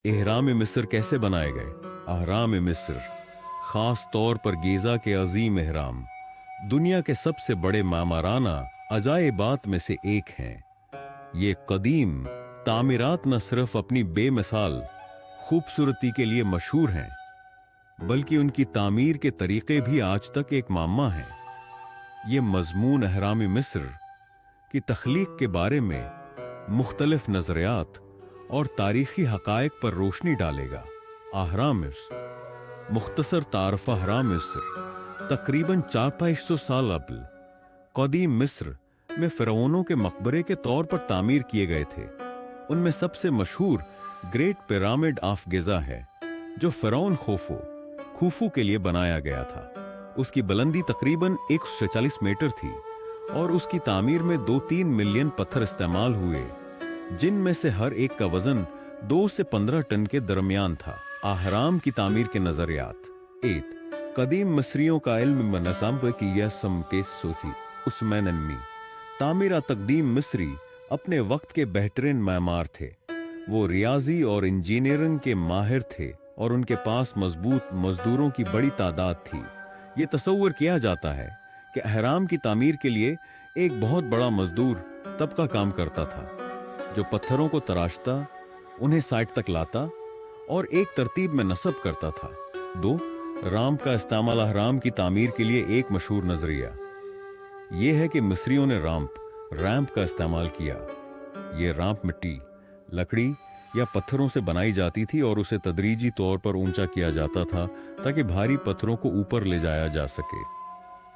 एहराम मिस्र कैसे बनाए गए? अहराम मिस्र, खास तौर पर गीज़ा के अजीम एहराम, दुनिया के सबसे बड़े मामाराना अजायबात में से एक हैं। ये कदीम तामीरात न सिर्फ अपनी बेमिसाल खूबसूरती के लिए मशहूर हैं, बल्कि उनकी तामीर के तरीके भी आज तक एक मामा हैं। ये मजमून अहराम मिस्र की तख्लीक के बारे में मुख्तलिफ नजरियात और तारीखी हकायक पर रोशनी डालेगा। अहराम मिस्र, मुख्तसर तारफ़ अहराम मिस्र तकरीबन 400-500 साल कबल कदीम मिस्र में फ़िरौनों के मकबरे के तौर पर तामीर किए गए थे। उनमें सबसे मशहूर ग्रेट पिरामिड ऑफ गिज़ा है, जो फ़िरौन खुफू के लिए बनाया गया था। उसकी बुलंदी तकरीबन 146 मीटर थी और उसकी तामीर में 2-3 मिलियन पत्थर इस्तेमाल हुए, जिनमें से हर एक का वजन 2 से 15 टन के दरमियान था। अहराम की तामीर के नजरियात। 1. कदीम मिस्रियों का इल्म मनसम की यसम के सोसी उस्मानमी तामीरा तकदीम मिस्री अपने वक्त के बेहतरीन मामार थे। वो रियाजी और इंजीनियरिंग के माहिर थे और उनके पास मजबूत मजदूरों की बड़ी तादाद थी। ये तसव्वुर किया जाता है कि अहराम की तामीर के लिए एक बहुत बड़ा मजदूर तबका काम करता था, जो पत्थरों को तराशता, उन्हें साइट तक लाता और एक तरतीब में नस्ब करता था। 2. राम का इस्तेमाल अहराम की तामीर के लिए एक मशहूर नजरिया यह है कि मिस्रियों ने रैंप का इस्तेमाल किया। यह रैंप मिट्टी, लकड़ी या पत्थरों से बनाई जाती थी और उसे तदरीजी तौर पर ऊंचा किया जाता था ताकि भारी पत्थरों को ऊपर ले जाया जा सके।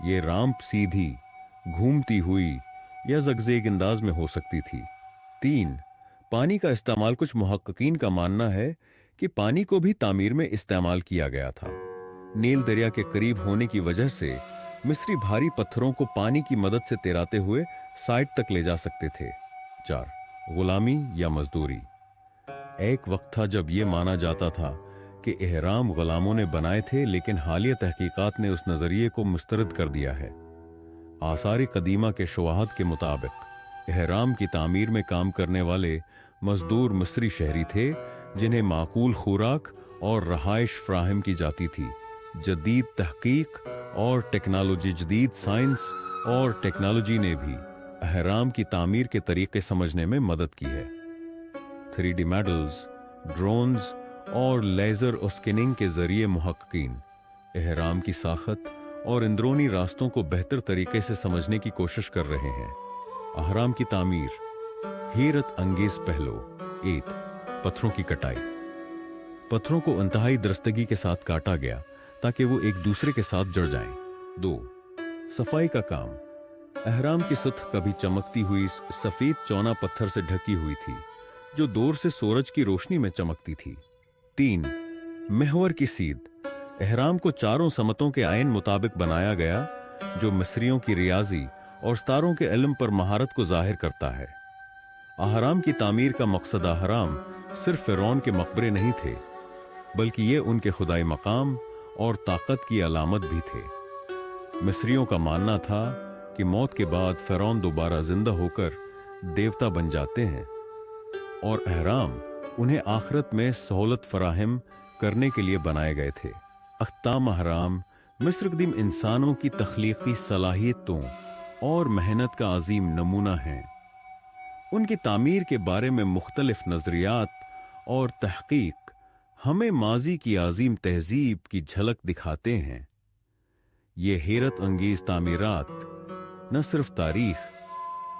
यह रैंप सीधी, घूमती हुई या ज़गज़ेग अंदाज में हो सकती थी। 3. पानी का इस्तेमाल। कुछ मुहक्किकीन का मानना है कि पानी को भी तामीर में इस्तेमाल किया गया था। नील दरिया के करीब होने की वजह से मिस्री भारी पत्थरों को पानी की मदद से तैराते हुए साइट तक ले जा सकते थे। 4. गुलामी या मजदूरी। एक वक्त था जब यह माना जाता था कि एहराम गुलामों ने बनाए थे, लेकिन हालिया तहकीकात ने उस नजरिए को मुस्तरद कर दिया है। आसारी कदीमा के शवाहद के मुताबिक एहराम की तामीर में काम करने वाले मजदूर मिस्री शहरी थे, जिन्हें माकूल खुराक और रहाइश फ्राहम की जाती थी। जदीद तहकीक और टेक्नोलॉजी, जदीद साइंस और टेक्नोलॉजी ने भी अहराम की तामीर के तरीके समझने में मदद की है। 3D मॉडल्स, ड्रोन्स और लेजर स्कैनिंग के जरिए मुहक्किकीन एहराम की साखत और अंदरूनी रास्तों को बेहतर तरीके से समझने की कोशिश कर रहे हैं। अहराम की तामीर, हैरत अंगेज पहलू। 1. पत्थरों की कटाई। पत्थरों को इंतहाई दरस्तगी के साथ काटा गया ताकि वो एक दूसरे के साथ जड़ जाएं। 2. सफाई का काम। अहराम की सतह कभी चमकती हुई सफेद चौना पत्थर से ढकी हुई थी, जो दूर से सूरज की रोशनी में चमकती थी। 3. महवर की सीध। एहराम को चारों समतों के आयन मुताबिक बनाया गया, जो मिस्रियों की रियाजी और सितारों के इल्म पर महारत को जाहिर करता है। अहराम की तामीर का मकसद अहराम सिर्फ फ़िरौन के मकबरे नहीं थे, बल्कि ये उनके खुदाई मकाम और ताकत की अलामत भी थे। मिस्रियों का मानना था कि मौत के बाद फ़िरौन दोबारा जिंदा होकर देवता बन जाते हैं और अहराम उन्हें आखिरत में सहूलत फराहम करने के लिए बनाए गए थे। अख्ताम अहराम मिस्र कदीम इंसानों की तख्लीकी सलाहियतों और मेहनत का अजीम नमूना हैं। उनकी तामीर के बारे में मुख्तलिफ नजरियात और तहकीक हमें माजी की अजीम तहजीब की झलक दिखाते हैं। ये हैरत अंगेज तामीरात न सिर्फ तारीख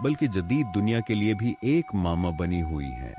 बल्कि जदीद दुनिया के लिए भी एक मामा बनी हुई हैं।